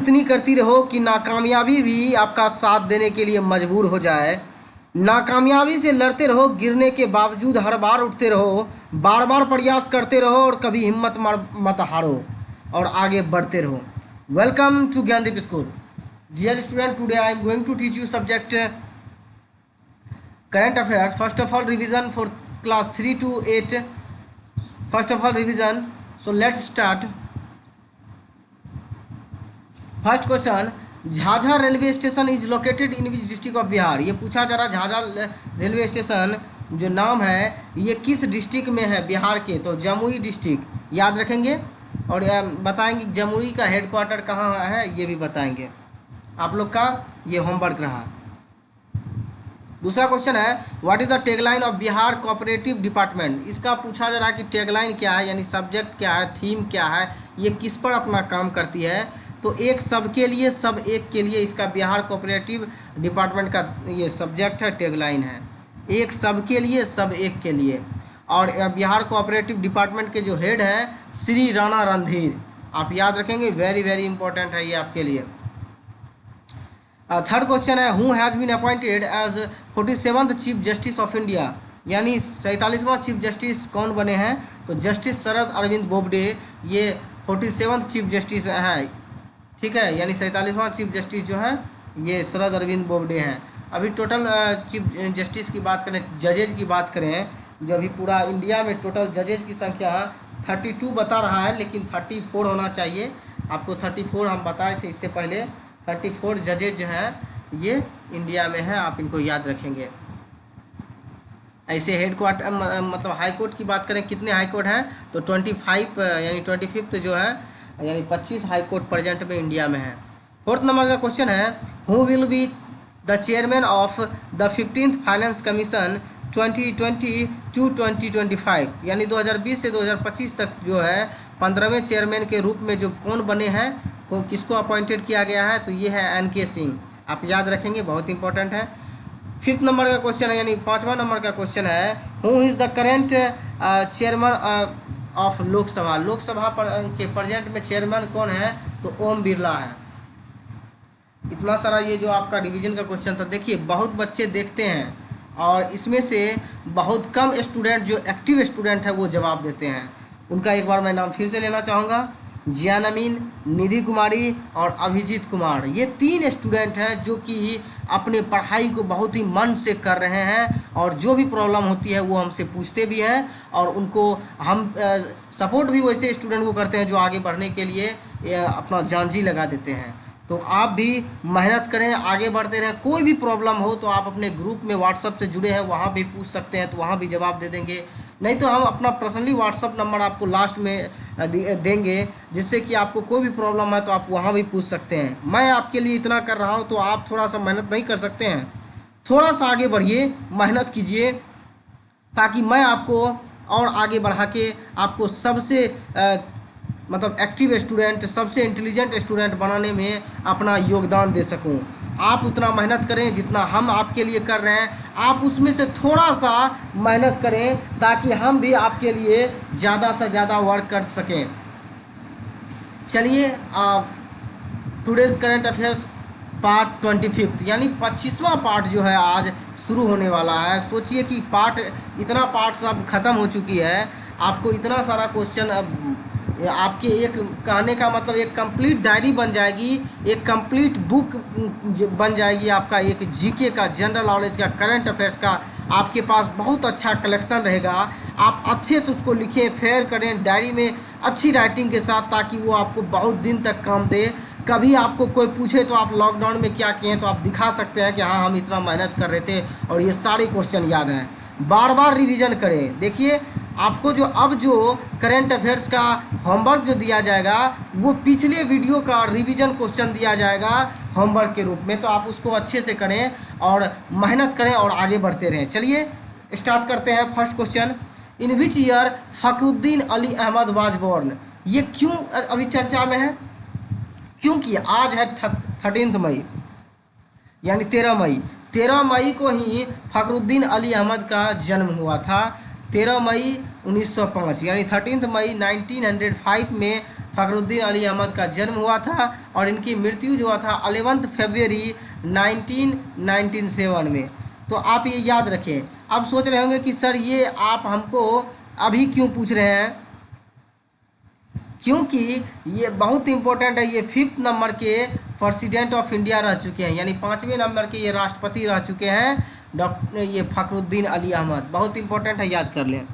इतनी करती रहो कि नाकामयाबी भी आपका साथ देने के लिए मजबूर हो जाए। नाकामयाबी से लड़ते रहो, गिरने के बावजूद हर बार उठते रहो, बार बार प्रयास करते रहो और कभी हिम्मत मत हारो और आगे बढ़ते रहो। Welcome to Gyandeep school. Dear student, today I am going to teach you subject current affairs. First of all, revision for class 3 to 8. First of all, revision. So let's start. First question, Jhajha railway station is located in which district of Bihar. ये पूछा जा रहा Jhajha railway station जो नाम है ये किस district में है बिहार के, तो जमुई डिस्ट्रिक्ट याद रखेंगे और बताएंगे जमुई का हेडक्वार्टर कहाँ है ये भी बताएंगे। आप लोग का ये होमवर्क रहा। दूसरा क्वेश्चन है what is the tagline of Bihar cooperative department. इसका पूछा जा रहा है कि टैगलाइन क्या है, यानी सब्जेक्ट क्या है, थीम क्या है, ये किस पर अपना काम करती है। तो एक सबके लिए सब एक के लिए इसका बिहार कोऑपरेटिव डिपार्टमेंट का ये सब्जेक्ट है, टैगलाइन है एक सबके लिए सब एक के लिए। और बिहार कोऑपरेटिव डिपार्टमेंट के जो हेड है श्री राणा रणधीर, आप याद रखेंगे, वेरी वेरी इंपॉर्टेंट है ये आपके लिए। थर्ड क्वेश्चन है who has been appointed as 47th chief justice of India, यानी 47वां चीफ जस्टिस कौन बने हैं, तो जस्टिस शरद अरविंद बोबडे ये 47th चीफ जस्टिस हैं, ठीक है, यानी 47वां चीफ जस्टिस जो है ये शरद अरविंद बोबडे हैं। अभी टोटल चीफ जस्टिस की बात करें, जजेज की बात करें, जो अभी पूरा इंडिया में टोटल जजेज की संख्या 32 बता रहा है, लेकिन 34 होना चाहिए। आपको 34 हम बताए थे इससे पहले। 34 जजेज जो हैं ये इंडिया में हैं, आप इनको याद रखेंगे। ऐसे हेडक्वार्टर मतलब हाई कोर्ट की बात करें कितने हाई कोर्ट हैं, तो 25 यानी 25th जो है यानी 25 हाई कोर्ट प्रेजेंट में इंडिया में है। फोर्थ नंबर का क्वेश्चन है who will be the chairman of the 15th finance commission 2020 to 2025, यानी 2020 से 2025 तक जो है 15वें चेयरमैन के रूप में जो कौन बने हैं, को किसको अपॉइंटेड किया गया है, तो ये है NK सिंह, आप याद रखेंगे, बहुत इंपॉर्टेंट है। फिफ्थ नंबर का क्वेश्चन है यानी 5वां नंबर का क्वेश्चन है who is the current chairman of Lok Sabha. Lok Sabha पर के प्रेजेंट में चेयरमैन कौन है, तो ओम बिरला है। इतना सारा ये जो आपका डिवीजन का क्वेश्चन था, देखिए बहुत बच्चे देखते हैं और इसमें से बहुत कम स्टूडेंट जो एक्टिव स्टूडेंट है वो जवाब देते हैं। उनका एक बार मैं नाम फिर से लेना चाहूँगा, जियान अमीन, निधि कुमारी और अभिजीत कुमार। ये 3 स्टूडेंट हैं जो कि अपने पढ़ाई को बहुत ही मन से कर रहे हैं और जो भी प्रॉब्लम होती है वो हमसे पूछते भी हैं और उनको हम सपोर्ट भी वैसे स्टूडेंट को करते हैं जो आगे बढ़ने के लिए अपना जान जी लगा देते हैं। तो आप भी मेहनत करें, आगे बढ़ते रहें। कोई भी प्रॉब्लम हो तो आप अपने ग्रुप में व्हाट्सएप से जुड़े हैं वहाँ भी पूछ सकते हैं, तो वहाँ भी जवाब दे देंगे। नहीं तो हम अपना पर्सनली व्हाट्सएप नंबर आपको लास्ट में देंगे, जिससे कि आपको कोई भी प्रॉब्लम है तो आप वहाँ भी पूछ सकते हैं। मैं आपके लिए इतना कर रहा हूँ तो आप थोड़ा सा मेहनत नहीं कर सकते हैं, थोड़ा सा आगे बढ़िए, मेहनत कीजिए, ताकि मैं आपको और आगे बढ़ा के आपको सबसे मतलब एक्टिव स्टूडेंट, सबसे इंटेलिजेंट स्टूडेंट बनाने में अपना योगदान दे सकूं। आप उतना मेहनत करें जितना हम आपके लिए कर रहे हैं, आप उसमें से थोड़ा सा मेहनत करें ताकि हम भी आपके लिए ज़्यादा से ज़्यादा वर्क कर सकें। चलिए टुडेज़ करंट अफेयर्स पार्ट 25 यानी 25वां पार्ट जो है आज शुरू होने वाला है। सोचिए कि इतना पार्ट सब ख़त्म हो चुकी है, आपको इतना सारा क्वेश्चन आपके एक कहने का मतलब एक कंप्लीट डायरी बन जाएगी, एक कंप्लीट बुक बन जाएगी आपका, एक जीके का, जनरल नॉलेज का, करंट अफेयर्स का आपके पास बहुत अच्छा कलेक्शन रहेगा। आप अच्छे से उसको लिखें, फेयर करें डायरी में अच्छी राइटिंग के साथ, ताकि वो आपको बहुत दिन तक काम दे। कभी आपको कोई पूछे तो आप लॉकडाउन में क्या किए तो आप दिखा सकते हैं कि हाँ हम इतना मेहनत कर रहे थे और ये सारे क्वेश्चन याद हैं। बार बार रिवीजन करें। देखिए आपको जो करंट अफेयर्स का होमवर्क जो दिया जाएगा वो पिछले वीडियो का रिवीजन क्वेश्चन दिया जाएगा होमवर्क के रूप में, तो आप उसको अच्छे से करें और मेहनत करें और आगे बढ़ते रहें। चलिए स्टार्ट करते हैं। First question, in which year Fakhruddin Ali Ahmed was born. ये क्यों अभी चर्चा में है, क्योंकि आज है 13 मई यानी 13 मई को ही फखरुद्दीन अली अहमद का जन्म हुआ था। 13 मई 1905 यानी 13 मई 1905 में फ़खरुद्दीन अली अहमद का जन्म हुआ था और इनकी मृत्यु जो हुआ था 11 फरवरी 1997 में। तो आप ये याद रखें। अब सोच रहे होंगे कि सर ये आप हमको अभी क्यों पूछ रहे हैं, क्योंकि ये बहुत इंपॉर्टेंट है। ये 5th नंबर के प्रेसिडेंट ऑफ इंडिया रह चुके हैं, यानी 5वें नंबर के ये राष्ट्रपति रह चुके हैं डॉक्टर ये फ़खरुद्दीन अली अहमद। बहुत इंपॉर्टेंट है, याद कर लें।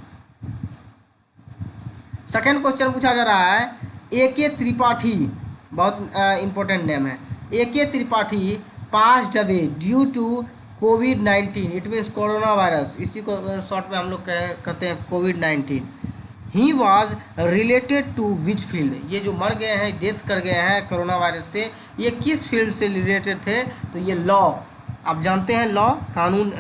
सेकंड क्वेश्चन पूछा जा रहा है, A.K. त्रिपाठी, बहुत इंपॉर्टेंट नेम है। A.K. Tripathi passed away due to कोविड-19, इट मीन्स कोरोना वायरस, इसी को शॉर्ट में हम लोग कहते हैं कोविड-19। He was related to which field, ये जो मर गए हैं, डेथ कर गए हैं कोरोना वायरस से, ये किस फील्ड से रिलेटेड थे? तो ये लॉ, आप जानते हैं लॉ, कानून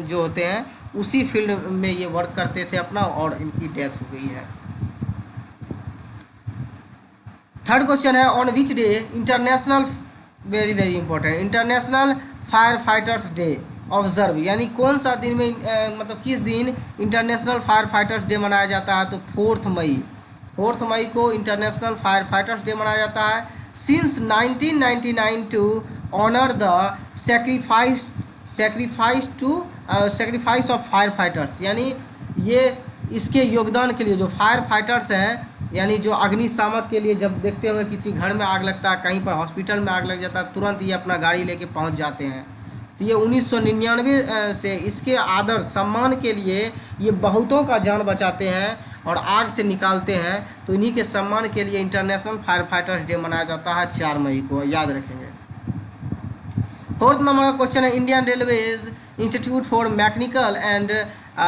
जो होते हैं उसी फील्ड में ये वर्क करते थे अपना, और इनकी डेथ हो गई है। थर्ड क्वेश्चन है, on which day international, very very important, international fire fighters day observe, यानी कौन सा दिन में मतलब किस दिन इंटरनेशनल फायर फाइटर्स डे मनाया जाता है? तो 4 मई, 4 मई को इंटरनेशनल फायर फाइटर्स डे मनाया जाता है। Since 1999 to honour the sacrifice of fire fighters, यानी ये इसके योगदान के लिए जो फायर फाइटर्स हैं, यानी जो अग्निशामक के लिए, जब देखते हुए किसी घर में आग लगता है, कहीं पर हॉस्पिटल में आग लग जाता है, तुरंत ये अपना गाड़ी लेके पहुंच जाते हैं। तो ये 1999 से इसके आदर सम्मान के लिए ये बहुतों का जान बचाते हैं और आग से निकालते हैं। तो इन्हीं के सम्मान के लिए इंटरनेशनल फायर फाइटर्स डे मनाया जाता है 4 मई को, याद रखेंगे। फोर्थ नंबर का क्वेश्चन है, Indian railways institute for mechanical and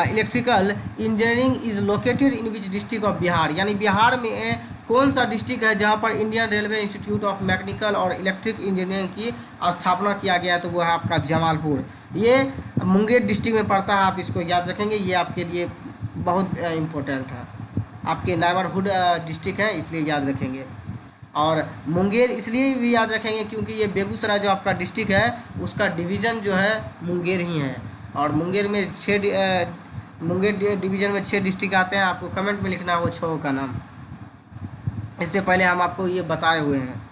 electrical engineering is located in which district of Bihar, यानी बिहार में कौन सा डिस्ट्रिक्ट है जहां पर Indian railway institute of mechanical और इलेक्ट्रिक इंजीनियरिंग की स्थापना किया गया? तो वो है आपका जमालपुर, ये मुंगेर डिस्ट्रिक्ट में पड़ता है, आप इसको याद रखेंगे, ये आपके लिए बहुत इम्पोर्टेंट है, आपके नेबरहुड डिस्ट्रिक्ट है, इसलिए याद रखेंगे। और मुंगेर इसलिए भी याद रखेंगे क्योंकि ये बेगूसराय जो आपका डिस्ट्रिक्ट है उसका डिवीज़न जो है मुंगेर ही है, और मुंगेर में मुंगेर डिवीज़न में 6 डिस्ट्रिक्ट आते हैं। आपको कमेंट में लिखना है वो 6 का नाम, इससे पहले हम आपको ये बताए हुए हैं।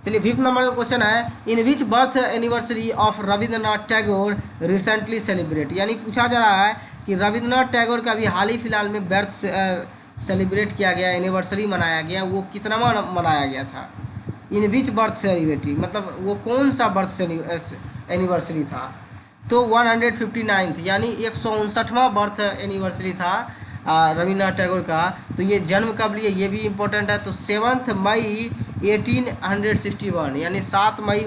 चलिए 5th नंबर का क्वेश्चन है, in which birth anniversary of Rabindranath Tagore recently celebrate, यानी पूछा जा रहा है कि रविंद्रनाथ टैगोर का भी हाल ही फिलहाल में बर्थ सेलिब्रेट किया गया, एनिवर्सरी मनाया गया, वो कितना मनाया गया था? इन विच बर्थ सेलिब्रेटी, मतलब वो कौन सा बर्थ एनिवर्सरी था? तो 159th, यानी 159वां बर्थ एनिवर्सरी था रविन्द्रनाथ टैगोर का। तो ये जन्म कब लिए, ये भी इम्पोर्टेंट है। तो 7 मई 1861, यानी 7 मई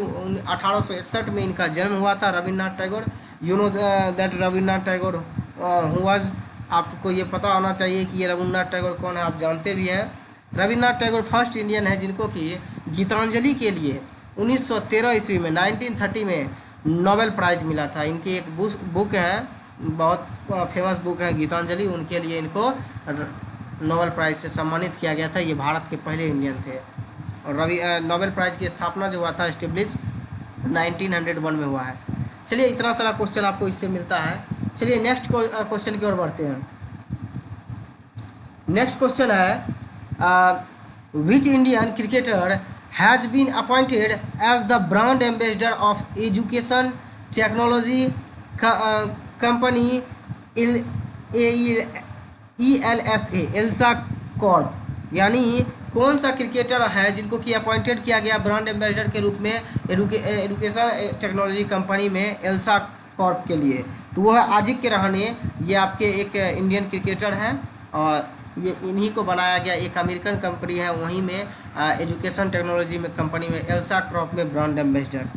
1861 में इनका जन्म हुआ था Rabindranath Tagore. You know that Rabindranath Tagore who was, आपको ये पता होना चाहिए कि ये रविन्द्रनाथ टैगोर कौन है, आप जानते भी हैं। रविन्द्रनाथ टैगोर फर्स्ट इंडियन है जिनको कि गीतांजलि के लिए 1913 ईस्वी में 1930 में नोबेल प्राइज़ मिला था। इनकी एक बुक है, बहुत फेमस बुक है गीतांजलि, उनके लिए इनको नोबेल प्राइज़ से सम्मानित किया गया था। ये भारत के पहले इंडियन थे। और नोबेल प्राइज़ की स्थापना जो हुआ था एस्टेब्लिश 1901 में हुआ है। चलिए इतना सारा क्वेश्चन आपको इससे मिलता है। चलिए नेक्स्ट क्वेश्चन की ओर बढ़ते हैं। नेक्स्ट क्वेश्चन है, which Indian cricketer has been appointed as the brand ambassador of education technology company ELSA ELSA corp, यानी कौन सा क्रिकेटर है जिनको कि अपॉइंटेड किया गया ब्रांड एम्बेसडर के रूप में एजुकेशन टेक्नोलॉजी कंपनी में एल्सा कॉर्प के लिए? तो वो है आजिक के रहाणे, ये आपके एक इंडियन क्रिकेटर हैं और ये इन्हीं को बनाया गया, एक अमेरिकन कंपनी है वहीं में एजुकेशन टेक्नोलॉजी में कंपनी में एल्सा कॉर्प में ब्रांड एम्बेसडर।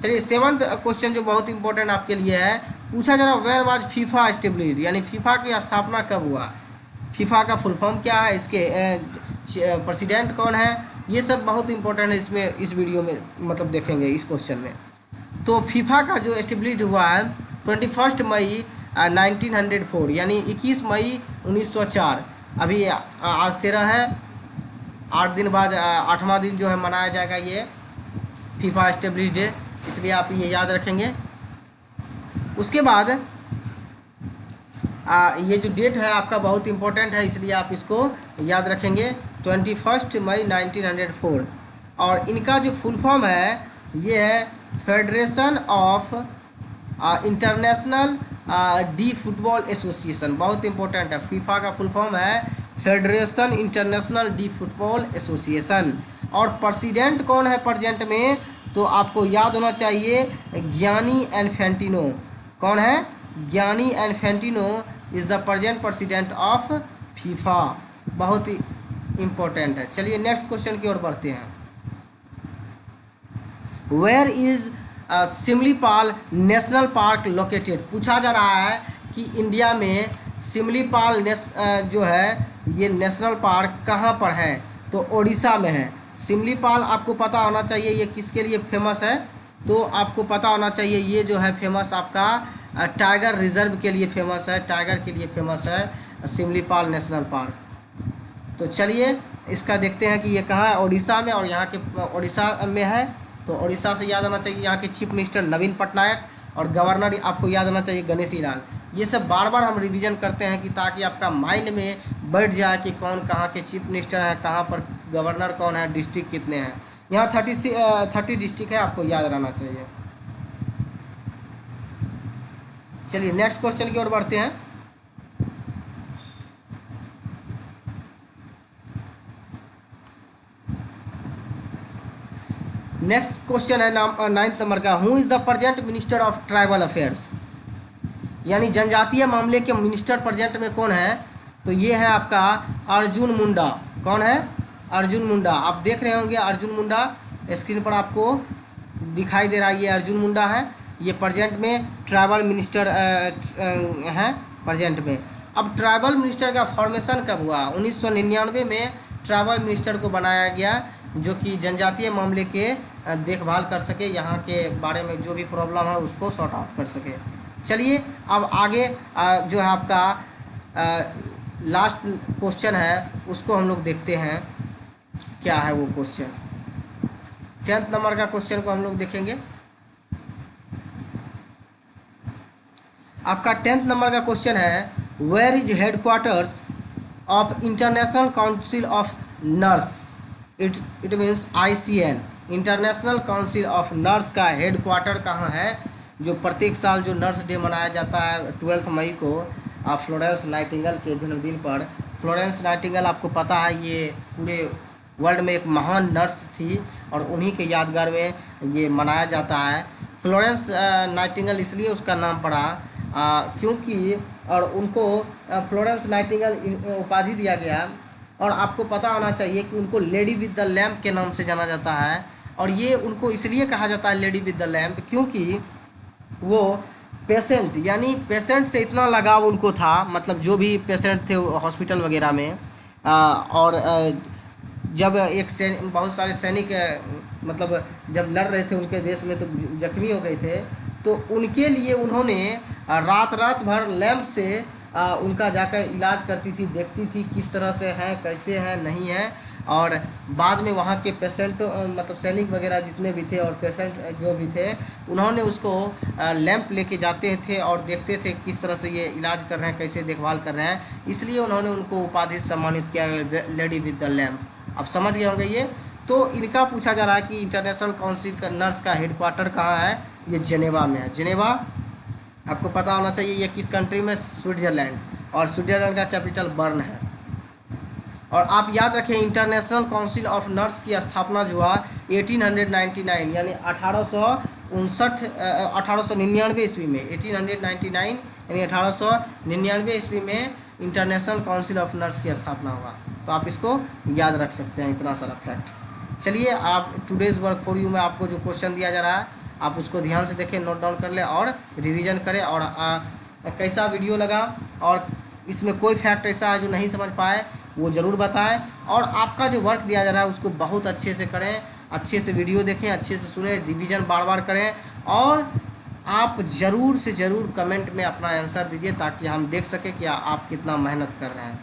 चलिए 7th क्वेश्चन जो बहुत इंपॉर्टेंट आपके लिए है, पूछा जा रहा वेयर वाज फीफा एस्टेब्लिश्ड, यानी फीफा की स्थापना कब हुआ? फीफा का फुल फॉर्म क्या है, इसके प्रेसिडेंट कौन है, ये सब बहुत इंपॉर्टेंट है इसमें, इस वीडियो में मतलब देखेंगे इस क्वेश्चन में। तो फीफा का जो एस्टेब्लिश्ड हुआ है 21 मई 1904, यानी 21 मई 1904। अभी आज 13 है, 8 दिन बाद 8वां दिन जो है मनाया जाएगा ये फीफा एस्टेब्लिश्ड डे, इसलिए आप ये याद रखेंगे। उसके बाद ये जो डेट है आपका बहुत इंपॉर्टेंट है, इसलिए आप इसको याद रखेंगे। 21 मई 1904। और इनका जो फुल फॉर्म है ये है federation of international D football association. बहुत इंपॉर्टेंट है, फीफा का फुल फॉर्म है federation international D football association. और प्रेसिडेंट कौन है प्रेजेंट में, तो आपको याद होना चाहिए गियानी इन्फैंटिनो। कौन है? Gianni Infantino is the present president of FIFA. बहुत ही इम्पोर्टेंट है। चलिए नेक्स्ट क्वेश्चन की ओर बढ़ते हैं। Where is Similipal national park located. पूछा जा रहा है कि इंडिया में सिमलीपाल जो है ये नेशनल पार्क कहाँ पर है, तो उड़ीसा में है। सिमलीपाल आपको पता होना चाहिए ये किसके लिए फेमस है, तो आपको पता होना चाहिए ये जो है फेमस आपका टाइगर रिजर्व के लिए फेमस है, टाइगर के लिए फेमस है सिमलीपाल नेशनल पार्क। तो चलिए इसका देखते हैं कि ये कहाँ है, उड़ीसा में। और यहाँ के उड़ीसा में है, तो उड़ीसा से याद होना चाहिए यहाँ के चीफ मिनिस्टर नवीन पटनायक और गवर्नर आपको याद होना चाहिए गणेशी लाल। ये सब बार बार हम रिवीजन करते हैं कि ताकि आपका माइंड में बैठ जाए कि कौन कहाँ के चीफ मिनिस्टर हैं, कहाँ पर गवर्नर कौन है, डिस्ट्रिक्ट कितने हैं। यहाँ 30 डिस्ट्रिक्ट है, आपको याद रहना चाहिए। चलिए नेक्स्ट क्वेश्चन की ओर बढ़ते हैं। नेक्स्ट क्वेश्चन है 9th नंबर का, who is the present minister of tribal affairs. यानी जनजातीय मामले के मिनिस्टर प्रेजेंट में कौन है, तो ये है आपका अर्जुन मुंडा। कौन है? अर्जुन मुंडा। आप देख रहे होंगे अर्जुन मुंडा स्क्रीन पर आपको दिखाई दे रहा है, ये अर्जुन मुंडा है। ये प्रेजेंट में ट्राइबल मिनिस्टर हैं प्रेजेंट में। अब ट्राइबल मिनिस्टर का फॉर्मेशन कब हुआ? 1999 में ट्राइबल मिनिस्टर को बनाया गया, जो कि जनजातीय मामले के देखभाल कर सके, यहाँ के बारे में जो भी प्रॉब्लम है उसको सॉर्ट आउट कर सके। चलिए अब आगे जो है आपका लास्ट क्वेश्चन है उसको हम लोग देखते हैं क्या है वो क्वेश्चन। 10th नंबर का क्वेश्चन को हम लोग देखेंगे। आपका 10th नंबर का क्वेश्चन है, where is headquarters of international council of nurse. It means ICN, international council of nurse का हेडक्वार्टर कहाँ है, जो प्रत्येक साल जो नर्स डे मनाया जाता है 12 मई को फ्लोरेंस नाइटिंगेल के जन्मदिन पर। फ्लोरेंस नाइटिंगेल आपको पता है ये पूरे वर्ल्ड में एक महान नर्स थी और उन्हीं के यादगार में ये मनाया जाता है। फ्लोरेंस नाइटिंगेल इसलिए उसका नाम पड़ा क्योंकि और उनको फ्लोरेंस नाइटिंगेल उपाधि दिया गया। और आपको पता होना चाहिए कि उनको लेडी विद द लैम्प के नाम से जाना जाता है। और ये उनको इसलिए कहा जाता है लेडी विद द लैम्प क्योंकि वो पेशेंट, यानी पेशेंट से इतना लगाव उनको था, मतलब जो भी पेशेंट थे हॉस्पिटल वगैरह में और जब बहुत सारे सैनिक मतलब जब लड़ रहे थे उनके देश में तो जख्मी हो गए थे, तो उनके लिए उन्होंने रात भर लैंप से उनका जाकर इलाज करती थी, देखती थी किस तरह से हैं, कैसे हैं, नहीं हैं। और बाद में वहाँ के पेशेंट मतलब सैनिक वगैरह जितने भी थे और पेशेंट जो भी थे उन्होंने उसको लैंप लेके जाते थे और देखते थे किस तरह से ये इलाज कर रहे हैं, कैसे देखभाल कर रहे हैं, इसलिए उन्होंने उनको उपाधि से सम्मानित किया लेडी विद द लैंप। अब समझ गए होंगे ये। तो इनका पूछा जा रहा है कि इंटरनेशनल काउंसिल का नर्स का हेडक्वार्टर कहाँ है, ये जेनेवा में है। जेनेवा आपको पता होना चाहिए ये किस कंट्री में, स्विट्ज़रलैंड, और स्विट्ज़रलैंड का कैपिटल बर्न है। और आप याद रखें इंटरनेशनल काउंसिल ऑफ नर्स की स्थापना जो हुआ 1899 यानी 1899 ईस्वी में, 1899 यानी 1899 ईस्वी में इंटरनेशनल काउंसिल ऑफ नर्स की स्थापना हुआ। तो आप इसको याद रख सकते हैं, इतना सारा फैक्ट। चलिए आप टुडेज़ वर्क फॉर यू में आपको जो क्वेश्चन दिया जा रहा है आप उसको ध्यान से देखें, नोट डाउन कर लें और रिवीजन करें। और कैसा वीडियो लगा और इसमें कोई फैक्ट ऐसा है जो नहीं समझ पाए वो ज़रूर बताएं। और आपका जो वर्क दिया जा रहा है उसको बहुत अच्छे से करें, अच्छे से वीडियो देखें, अच्छे से सुने, रिवीजन बार बार करें। और आप ज़रूर से ज़रूर कमेंट में अपना आंसर दीजिए ताकि हम देख सकें कि आप कितना मेहनत कर रहे हैं।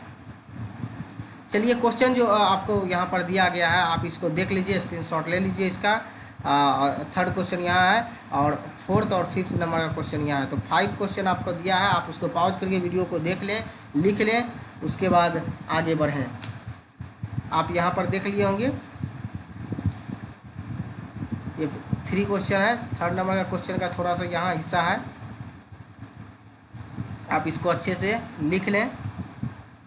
चलिए क्वेश्चन जो आपको यहाँ पर दिया गया है आप इसको देख लीजिए, स्क्रीनशॉट ले लीजिए इसका। 3rd क्वेश्चन यहाँ है और 4th और 5th नंबर का क्वेश्चन यहाँ है। तो 5 क्वेश्चन आपको दिया है, आप उसको पॉज करके वीडियो को देख लें, लिख लें, उसके बाद आगे बढ़ें। आप यहाँ पर देख लिए होंगे, ये 3 क्वेश्चन है। थर्ड नंबर का क्वेश्चन का थोड़ा सा यहाँ हिस्सा है, आप इसको अच्छे से लिख लें,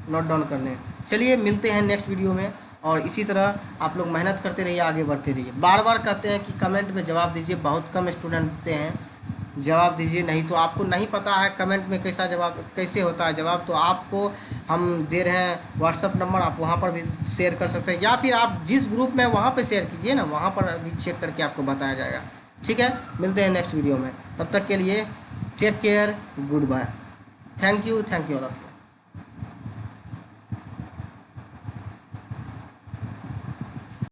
नोट डाउन कर लें। चलिए मिलते हैं नेक्स्ट वीडियो में, और इसी तरह आप लोग मेहनत करते रहिए, आगे बढ़ते रहिए। बार बार कहते हैं कि कमेंट में जवाब दीजिए, बहुत कम स्टूडेंट देते हैं, जवाब दीजिए। नहीं तो आपको नहीं पता है कमेंट में कैसा जवाब, कैसे होता है जवाब, तो आपको हम दे रहे हैं व्हाट्सअप नंबर, आप वहाँ पर भी शेयर कर सकते हैं, या फिर आप जिस ग्रुप में वहाँ पर शेयर कीजिए ना, वहाँ पर भी चेक करके आपको बताया जाएगा। ठीक है, मिलते हैं नेक्स्ट वीडियो में, तब तक के लिए take care, goodbye, thank you all of you.